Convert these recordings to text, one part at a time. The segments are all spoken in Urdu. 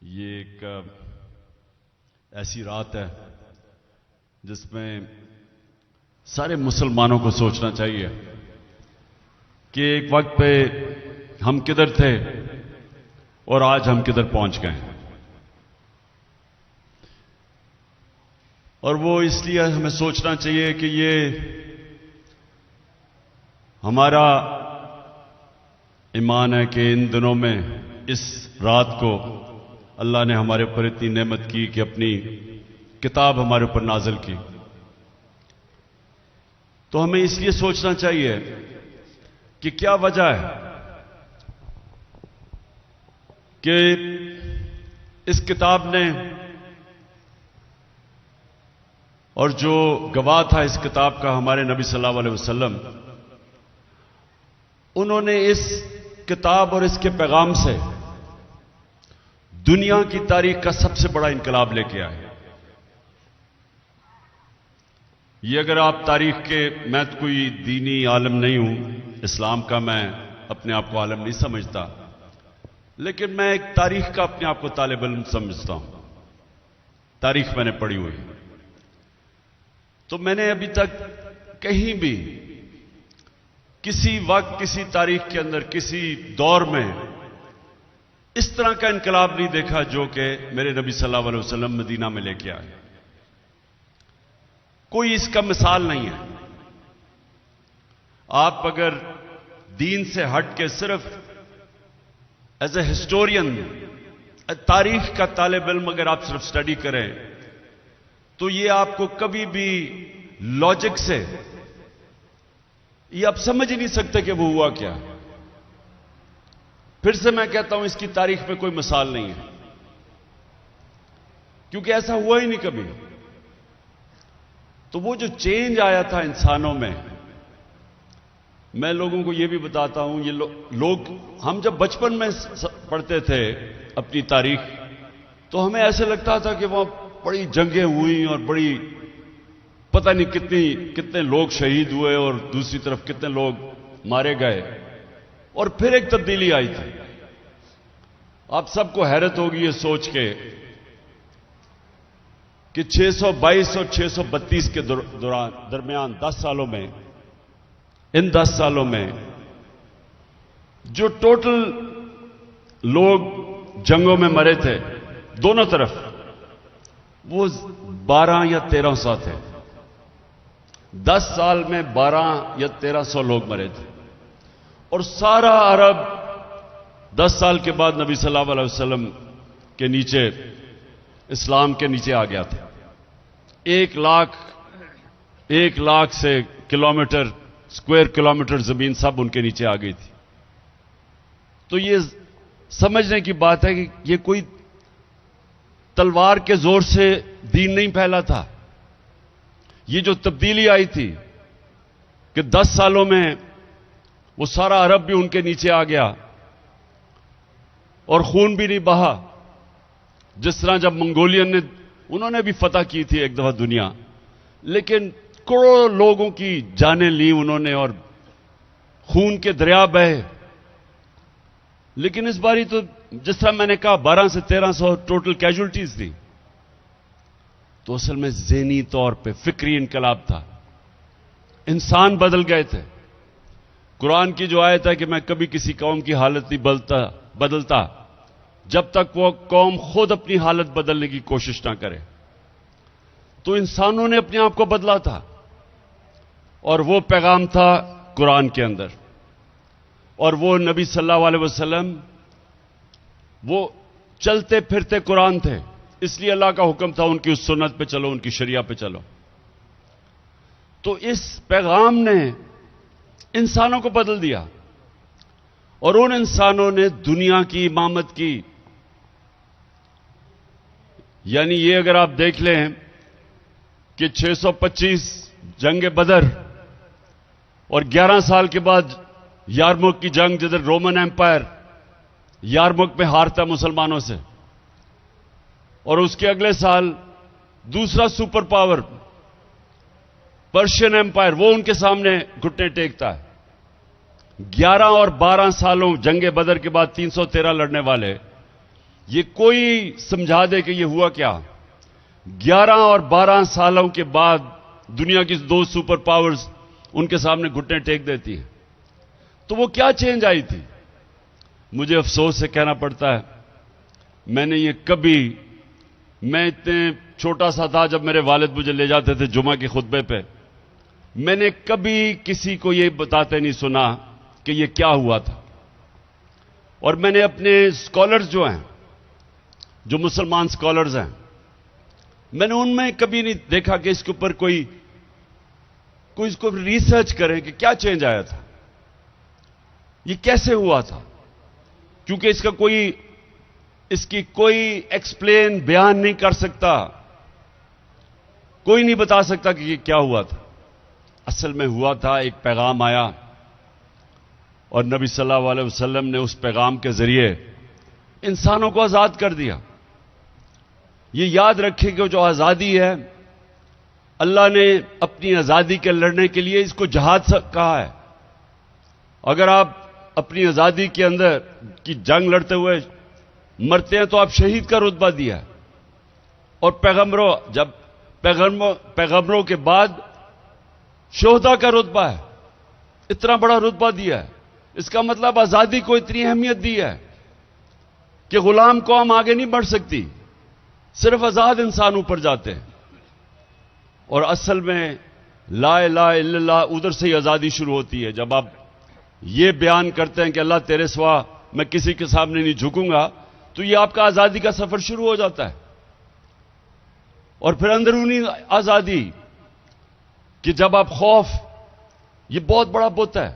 یہ ایک ایسی رات ہے جس میں سارے مسلمانوں کو سوچنا چاہیے کہ ایک وقت پہ ہم کدھر تھے اور آج ہم کدھر پہنچ گئے ہیں. اور وہ اس لیے ہمیں سوچنا چاہیے کہ یہ ہمارا ایمان ہے کہ ان دنوں میں اس رات کو اللہ نے ہمارے اوپر اتنی نعمت کی کہ اپنی کتاب ہمارے اوپر نازل کی. تو ہمیں اس لیے سوچنا چاہیے کہ کیا وجہ ہے کہ اس کتاب نے اور جو گواہ تھا اس کتاب کا ہمارے نبی صلی اللہ علیہ وسلم، انہوں نے اس کتاب اور اس کے پیغام سے دنیا کی تاریخ کا سب سے بڑا انقلاب لے کے آئے. یہ اگر آپ تاریخ کے، میں تو کوئی دینی عالم نہیں ہوں، اسلام کا میں اپنے آپ کو عالم نہیں سمجھتا، لیکن میں ایک تاریخ کا اپنے آپ کو طالب علم سمجھتا ہوں. تاریخ میں نے پڑھی ہوئی، تو میں نے ابھی تک کہیں بھی کسی وقت کسی تاریخ کے اندر کسی دور میں اس طرح کا انقلاب نہیں دیکھا جو کہ میرے نبی صلی اللہ علیہ وسلم مدینہ میں لے کے آئے. کوئی اس کا مثال نہیں ہے. آپ اگر دین سے ہٹ کے صرف ایز اے ہسٹورین تاریخ کا طالب علم اگر آپ صرف اسٹڈی کریں تو یہ آپ کو کبھی بھی لاجک سے یہ آپ سمجھ ہی نہیں سکتے کہ وہ ہوا کیا. پھر سے میں کہتا ہوں اس کی تاریخ میں کوئی مثال نہیں ہے، کیونکہ ایسا ہوا ہی نہیں کبھی. تو وہ جو چینج آیا تھا انسانوں میں لوگوں کو یہ بھی بتاتا ہوں، یہ لوگ ہم جب بچپن میں پڑھتے تھے اپنی تاریخ تو ہمیں ایسے لگتا تھا کہ وہاں بڑی جنگیں ہوئی اور بڑی پتہ نہیں کتنے لوگ شہید ہوئے اور دوسری طرف کتنے لوگ مارے گئے. اور پھر ایک تبدیلی آئی تھی. آپ سب کو حیرت ہوگی یہ سوچ کے کہ 622 اور 632 کے درمیان 10 سالوں میں، ان 10 سالوں میں جو ٹوٹل لوگ جنگوں میں مرے تھے دونوں طرف، وہ 12 یا 1300 تھے. 10 سال میں 12 یا 1300 لوگ مرے تھے. اور سارا عرب 10 سال کے بعد نبی صلی اللہ علیہ وسلم کے نیچے، اسلام کے نیچے آ گیا تھا. 1 لاکھ سے کلومیٹر، اسکوائر کلومیٹر زمین سب ان کے نیچے آ گئی تھی. تو یہ سمجھنے کی بات ہے کہ یہ کوئی تلوار کے زور سے دین نہیں پھیلا تھا. یہ جو تبدیلی آئی تھی کہ 10 سالوں میں وہ سارا عرب بھی ان کے نیچے آ گیا اور خون بھی نہیں بہا. جس طرح جب منگولین نے، انہوں نے بھی فتح کی تھی ایک دفعہ دنیا، لیکن کروڑوں لوگوں کی جانیں لی انہوں نے اور خون کے دریا بہے. لیکن اس باری تو جس طرح میں نے کہا 12 سے 1300 ٹوٹل کیجولٹیز تھی. تو اصل میں ذہنی طور پہ فکری انقلاب تھا. انسان بدل گئے تھے. قرآن کی جو آیت ہے کہ میں کبھی کسی قوم کی حالت نہیں بدلتا جب تک وہ قوم خود اپنی حالت بدلنے کی کوشش نہ کرے. تو انسانوں نے اپنے آپ کو بدلا تھا اور وہ پیغام تھا قرآن کے اندر. اور وہ نبی صلی اللہ علیہ وسلم وہ چلتے پھرتے قرآن تھے. اس لیے اللہ کا حکم تھا ان کی اس سنت پہ چلو، ان کی شریعہ پہ چلو. تو اس پیغام نے انسانوں کو بدل دیا اور ان انسانوں نے دنیا کی امامت کی. یعنی یہ اگر آپ دیکھ لیں کہ 625 جنگ بدر اور 11 سال کے بعد یارموک کی جنگ، جدھر رومن ایمپائر یارموک میں ہارتا مسلمانوں سے، اور اس کے اگلے سال دوسرا سپر پاور پرشین ایمپائر وہ ان کے سامنے گھٹنے ٹیکتا ہے. 11 اور 12 سالوں جنگ بدر کے بعد 313 لڑنے والے یہ کوئی سمجھا دے کہ یہ ہوا کیا؟ 11 اور 12 سالوں کے بعد دنیا کی 2 سپر پاورز ان کے سامنے گھٹنے ٹیک دیتی ہیں. تو وہ کیا چینج آئی تھی؟ مجھے افسوس سے کہنا پڑتا ہے میں نے یہ کبھی، میں اتنے چھوٹا سا تھا جب میرے والد مجھے لے جاتے تھے جمعہ کے خطبے پہ، میں نے کبھی کسی کو یہ بتاتے نہیں سنا کہ یہ کیا ہوا تھا. اور میں نے اپنے اسکالرز جو ہیں، جو مسلمان اسکالرز ہیں، میں نے ان میں کبھی نہیں دیکھا کہ اس کے اوپر کوئی اس کو ریسرچ کرے کہ کیا چینج آیا تھا، یہ کیسے ہوا تھا. کیونکہ اس کی کوئی ایکسپلین بیان نہیں کر سکتا، کوئی نہیں بتا سکتا کہ یہ کیا ہوا تھا. اصل میں ہوا تھا، ایک پیغام آیا اور نبی صلی اللہ علیہ وسلم نے اس پیغام کے ذریعے انسانوں کو آزاد کر دیا. یہ یاد رکھیں کہ جو آزادی ہے، اللہ نے اپنی آزادی کے لڑنے کے لیے اس کو جہاد کہا ہے. اگر آپ اپنی آزادی کے اندر کی جنگ لڑتے ہوئے مرتے ہیں تو آپ شہید کا رتبہ دیا ہے. اور پیغمبروں کے بعد شہداء کا رتبہ ہے، اتنا بڑا رتبہ دیا ہے. اس کا مطلب آزادی کو اتنی اہمیت دی ہے کہ غلام قوم آگے نہیں بڑھ سکتی، صرف آزاد انسان اوپر جاتے ہیں. اور اصل میں لا الہ الا اللہ ادھر سے ہی آزادی شروع ہوتی ہے. جب آپ یہ بیان کرتے ہیں کہ اللہ تیرے سوا میں کسی کے سامنے نہیں جھکوں گا، تو یہ آپ کا آزادی کا سفر شروع ہو جاتا ہے. اور پھر اندرونی آزادی کہ جب آپ خوف، یہ بہت بڑا بت ہے.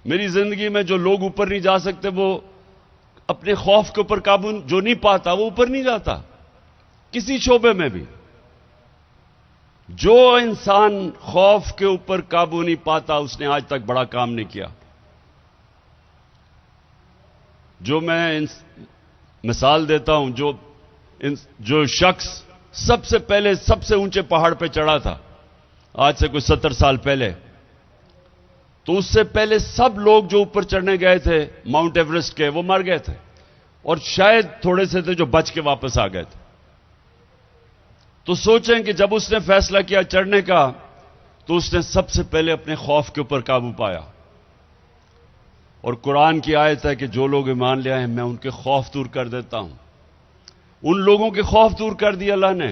میری زندگی میں جو لوگ اوپر نہیں جا سکتے، وہ اپنے خوف کے اوپر قابو جو نہیں پاتا وہ اوپر نہیں جاتا کسی شعبے میں بھی. جو انسان خوف کے اوپر قابو نہیں پاتا اس نے آج تک بڑا کام نہیں کیا. جو میں مثال دیتا ہوں، جو شخص سب سے پہلے سب سے اونچے پہاڑ پہ چڑھا تھا آج سے کوئی 70 سال پہلے، تو اس سے پہلے سب لوگ جو اوپر چڑھنے گئے تھے ماؤنٹ ایورسٹ کے، وہ مر گئے تھے. اور شاید تھوڑے سے تھے جو بچ کے واپس آ گئے تھے. تو سوچیں کہ جب اس نے فیصلہ کیا چڑھنے کا، تو اس نے سب سے پہلے اپنے خوف کے اوپر قابو پایا. اور قرآن کی آیت ہے کہ جو لوگ ایمان لے آئے ہیں میں ان کے خوف دور کر دیتا ہوں. ان لوگوں کے خوف دور کر دیا اللہ نے.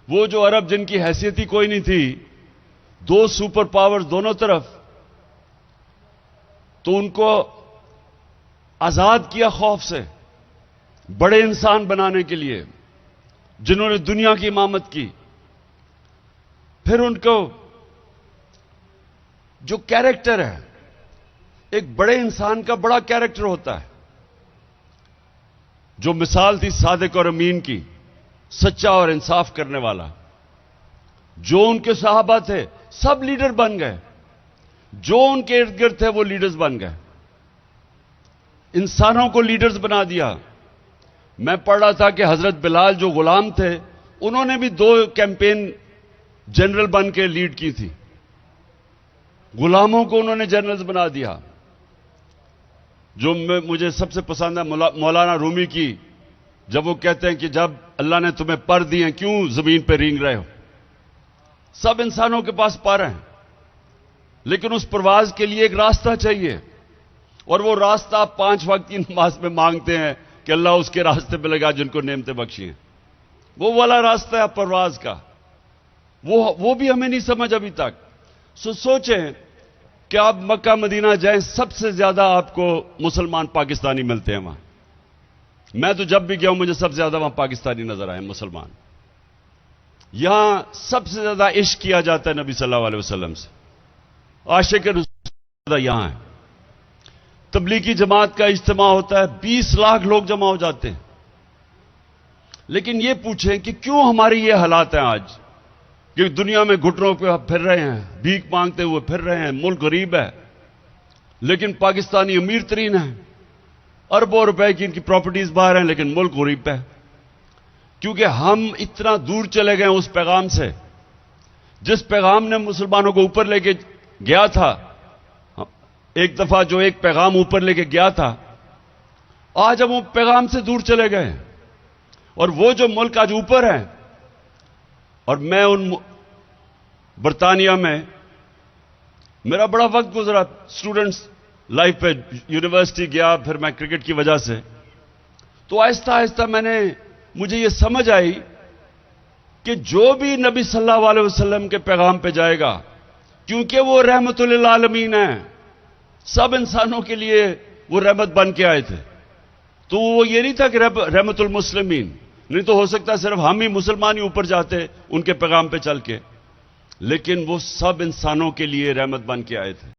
وہ جو عرب جن کی حیثیت ہی کوئی نہیں تھی، 2 سپر پاور دونوں طرف، تو ان کو آزاد کیا خوف سے، بڑے انسان بنانے کے لیے جنہوں نے دنیا کی امامت کی. پھر ان کو جو کیریکٹر ہے، ایک بڑے انسان کا بڑا کیریکٹر ہوتا ہے. جو مثال تھی صادق اور امین کی، سچا اور انصاف کرنے والا، جو ان کے صحابہ تھے سب لیڈر بن گئے، جو ان کے ارد گرد تھے وہ لیڈرز بن گئے، انسانوں کو لیڈرز بنا دیا. میں پڑھ رہا تھا کہ حضرت بلال جو غلام تھے، انہوں نے بھی 2 کیمپین جنرل بن کے لیڈ کی تھی. غلاموں کو انہوں نے جنرلز بنا دیا. جو مجھے سب سے پسند ہے مولانا رومی کی، جب وہ کہتے ہیں کہ جب اللہ نے تمہیں پر دیے کیوں زمین پہ رینگ رہے ہو. سب انسانوں کے پاس پر ہیں، لیکن اس پرواز کے لیے ایک راستہ چاہیے. اور وہ راستہ 5 وقت کی نماز میں مانگتے ہیں کہ اللہ اس کے راستے پہ لگا جن کو نعمتیں بخشی ہیں. وہ والا راستہ ہے پرواز کا، وہ بھی ہمیں نہیں سمجھ ابھی تک. سوچیں کہ آپ مکہ مدینہ جائیں، سب سے زیادہ آپ کو مسلمان پاکستانی ملتے ہیں وہاں. میں تو جب بھی گیا ہوں مجھے سب سے زیادہ وہاں پاکستانی نظر آئے، مسلمان. یہاں سب سے زیادہ عشق کیا جاتا ہے نبی صلی اللہ علیہ وسلم سے، عاشق رسول زیادہ یہاں ہے. تبلیغی جماعت کا اجتماع ہوتا ہے، 20 لاکھ لوگ جمع ہو جاتے ہیں. لیکن یہ پوچھیں کہ کیوں ہماری یہ حالات ہیں آج کہ دنیا میں گھٹنوں پہ پھر رہے ہیں، بھیک مانگتے ہوئے پھر رہے ہیں، ملک غریب ہے، لیکن پاکستانی امیر ترین ہیں، اربوں روپے کی ان کی پراپرٹیز باہر ہیں، لیکن ملک غریب ہے. کیونکہ ہم اتنا دور چلے گئے اس پیغام سے، جس پیغام نے مسلمانوں کو اوپر لے کے گیا تھا. ایک دفعہ جو ایک پیغام اوپر لے کے گیا تھا، آج ہم وہ پیغام سے دور چلے گئے ہیں. اور وہ جو ملک آج اوپر ہیں، اور میں ان برطانیہ میں میرا بڑا وقت گزرا اسٹوڈنٹس لائف پہ، یونیورسٹی گیا، پھر میں کرکٹ کی وجہ سے، تو آہستہ آہستہ مجھے یہ سمجھ آئی کہ جو بھی نبی صلی اللہ علیہ وسلم کے پیغام پہ جائے گا، کیونکہ وہ رحمت للعالمین ہیں، سب انسانوں کے لیے وہ رحمت بن کے آئے تھے، تو وہ یہ نہیں تھا کہ رحمت المسلمین، نہیں تو ہو سکتا صرف ہم ہی مسلمان ہی اوپر جاتے ان کے پیغام پہ چل کے، لیکن وہ سب انسانوں کے لیے رحمت بن کے آئے تھے.